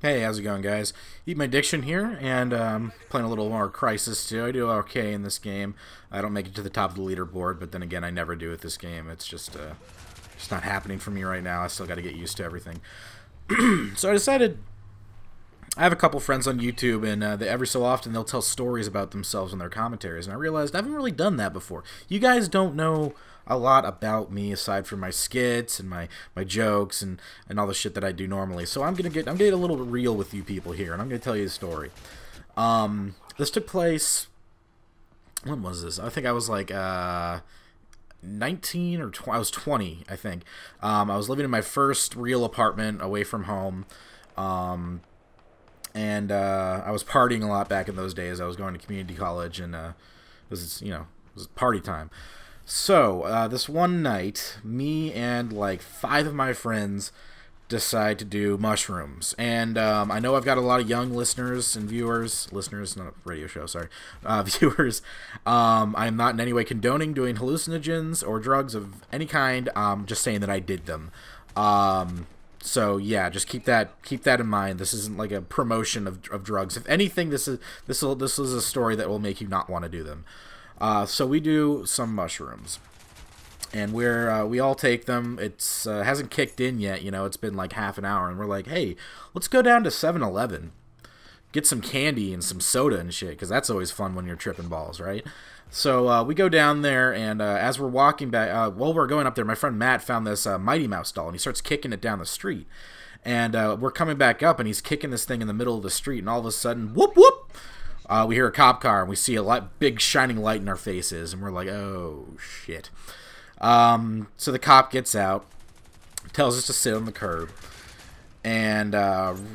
Hey, how's it going, guys? Eat my Diction here, and playing a little more Crisis 2. I do okay in this game. I don't make it to the top of the leaderboard, but then again, I never do with this game. It's just not happening for me right now. I still got to get used to everything. So I decided, I have a couple friends on YouTube, and every so often they'll tell stories about themselves in their commentaries, and I realized I haven't really done that before. You guys don't know a lot about me aside from my skits and my jokes and all the shit that I do normally. So I'm gonna get a little bit real with you people here, and I'm gonna tell you a story. This took place. When was this? I think I was like 19 or I was 20, I think. I was living in my first real apartment away from home. And I was partying a lot back in those days. I was going to community college, and it was party time. So, this one night, me and like 5 of my friends decide to do mushrooms. And I know I've got a lot of young listeners and viewers. Listeners, not a radio show, sorry. Viewers. I am not in any way condoning doing hallucinogens or drugs of any kind. Just saying that I did them. So yeah, just keep that in mind. This isn't like a promotion of drugs. If anything, this is a story that will make you not want to do them. So we do some mushrooms, and we all take them. It's hasn't kicked in yet, it's been like half an hour, and we're like, hey, let's go down to 7-Eleven, get some candy and some soda and shit, because that's always fun when you're tripping balls, right? So we go down there, and as we're walking back, while we're going up there, my friend Matt found this Mighty Mouse doll, and he starts kicking it down the street. And we're coming back up, and he's kicking this thing in the middle of the street, and all of a sudden, whoop, whoop! We hear a cop car, and we see a big shining light in our faces, and we're like, oh, shit. So the cop gets out, tells us to sit on the curb, and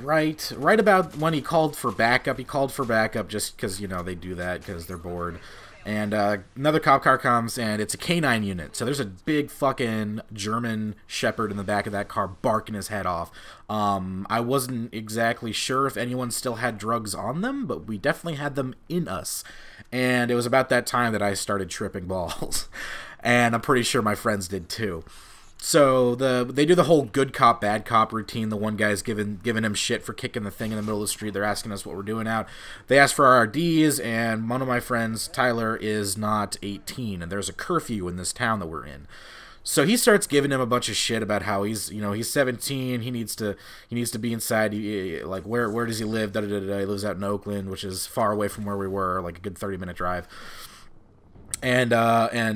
right about when he called for backup just because, they do that because they're bored. And another cop car comes, and it's a K9 unit. So there's a big fucking German Shepherd in the back of that car barking his head off. I wasn't exactly sure if anyone still had drugs on them, but we definitely had them in us. And it was about that time that I started tripping balls. And I'm pretty sure my friends did too. So they do the whole good cop, bad cop routine. The one guy's giving him shit for kicking the thing in the middle of the street. They're asking us what we're doing out. They ask for our IDs, and one of my friends, Tyler, is not 18, and there's a curfew in this town that we're in. So he starts giving him a bunch of shit about how he's 17. He needs to be inside. Like where does he live? Da da da da. He lives out in Oakland, which is far away from where we were, like a good 30-minute drive. And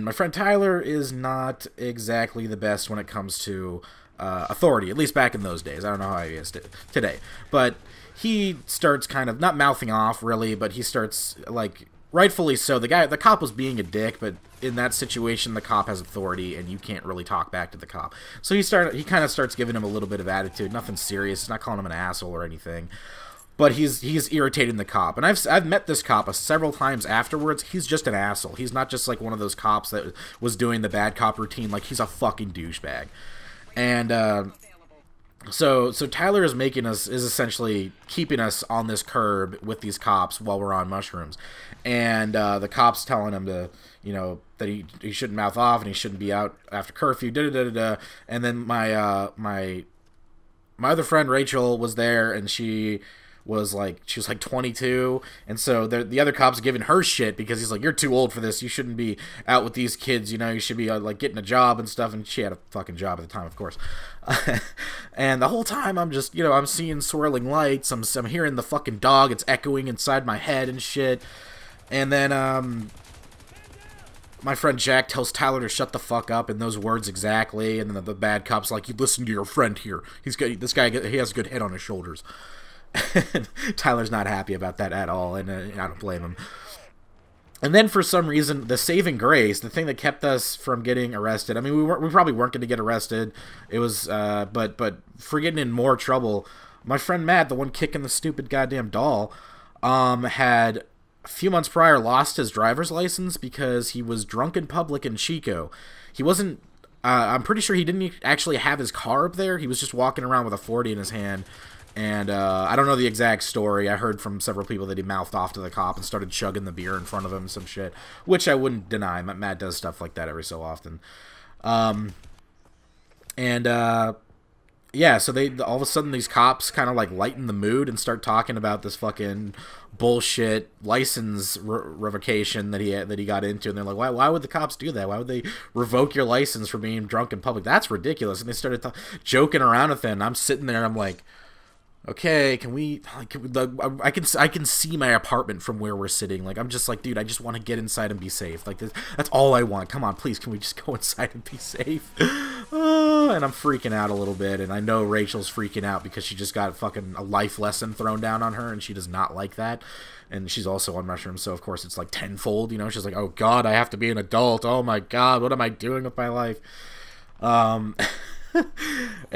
my friend Tyler is not exactly the best when it comes to authority, at least back in those days. I don't know how he is today. But he starts kind of, not mouthing off, really, but he starts, like, rightfully so. The cop was being a dick, but in that situation, the cop has authority, and you can't really talk back to the cop. So he kind of starts giving him a little bit of attitude. Nothing serious. He's not calling him an asshole or anything. But he's irritating the cop. And I've met this cop several times afterwards. He's just an asshole. He's not just like one of those cops that was doing the bad cop routine. Like, he's a fucking douchebag. And so Tyler is essentially keeping us on this curb with these cops while we're on mushrooms. And the cop's telling him to, that he shouldn't mouth off and he shouldn't be out after curfew. And then my other friend Rachel was there, and she was like 22, and so the other cop's giving her shit because he's like, you're too old for this, you shouldn't be out with these kids, you should be like getting a job and stuff. And she had a fucking job at the time, of course. And the whole time I'm just, I'm seeing swirling lights, I'm hearing the fucking dog, it's echoing inside my head and shit. And then my friend Jack tells Tyler to shut the fuck up in those words exactly, and then the bad cop's like, you listen to your friend here, he has a good head on his shoulders. Tyler's not happy about that at all, and I don't blame him. And then for some reason, the saving grace, the thing that kept us from getting arrested, I mean, we probably weren't going to get arrested. It was, but for getting in more trouble, my friend Matt, the one kicking the stupid goddamn doll, had a few months prior lost his driver's license because he was drunk in public in Chico. He wasn't, I'm pretty sure he didn't actually have his car up there. He was just walking around with a 40 in his hand. And I don't know the exact story. I heard from several people that he mouthed off to the cop and started chugging the beer in front of him, some shit, which I wouldn't deny. Matt does stuff like that every so often. Yeah, so they all of a sudden these cops kind of like lighten the mood and start talking about this fucking bullshit license revocation that he got into, and they're like, why would the cops do that? Why would they revoke your license for being drunk in public? That's ridiculous. And they started joking around with it, and I'm sitting there, and I'm like, okay, I can see my apartment from where we're sitting. Like, I'm just like, dude, I just want to get inside and be safe. Like, that's all I want. Come on, please, can we just go inside and be safe? And I'm freaking out a little bit, and I know Rachel's freaking out because she just got fucking a life lesson thrown down on her, and she does not like that. And she's also on mushrooms, so of course it's like tenfold, you know? She's like, oh god, I have to be an adult. Oh my god, what am I doing with my life? And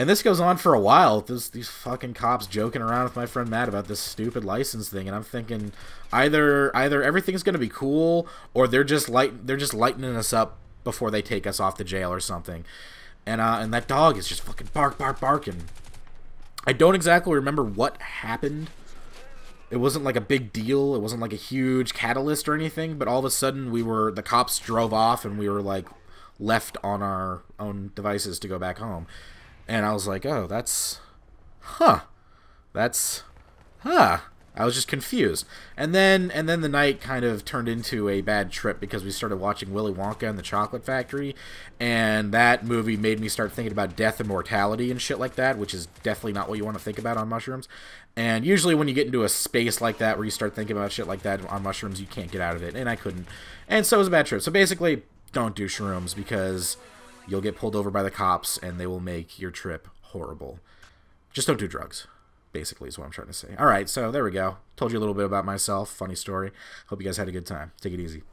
this goes on for a while. These fucking cops joking around with my friend Matt about this stupid license thing, and I'm thinking either everything's gonna be cool, or they're just lightening us up before they take us off to jail or something. And that dog is just fucking barking. I don't exactly remember what happened. It wasn't like a big deal. It wasn't like a huge catalyst or anything. But all of a sudden, the cops drove off, and we were like left on our own devices to go back home. And I was like, oh, huh. I was just confused. And then the night kind of turned into a bad trip because we started watching Willy Wonka and the Chocolate Factory, and that movie made me start thinking about death and mortality and shit like that, which is definitely not what you want to think about on mushrooms. And usually when you get into a space like that where you start thinking about shit like that on mushrooms, you can't get out of it, and I couldn't. And so it was a bad trip. So basically, don't do shrooms because you'll get pulled over by the cops and they will make your trip horrible. Just don't do drugs, basically, is what I'm trying to say. All right, so there we go. Told you a little bit about myself. Funny story. Hope you guys had a good time. Take it easy.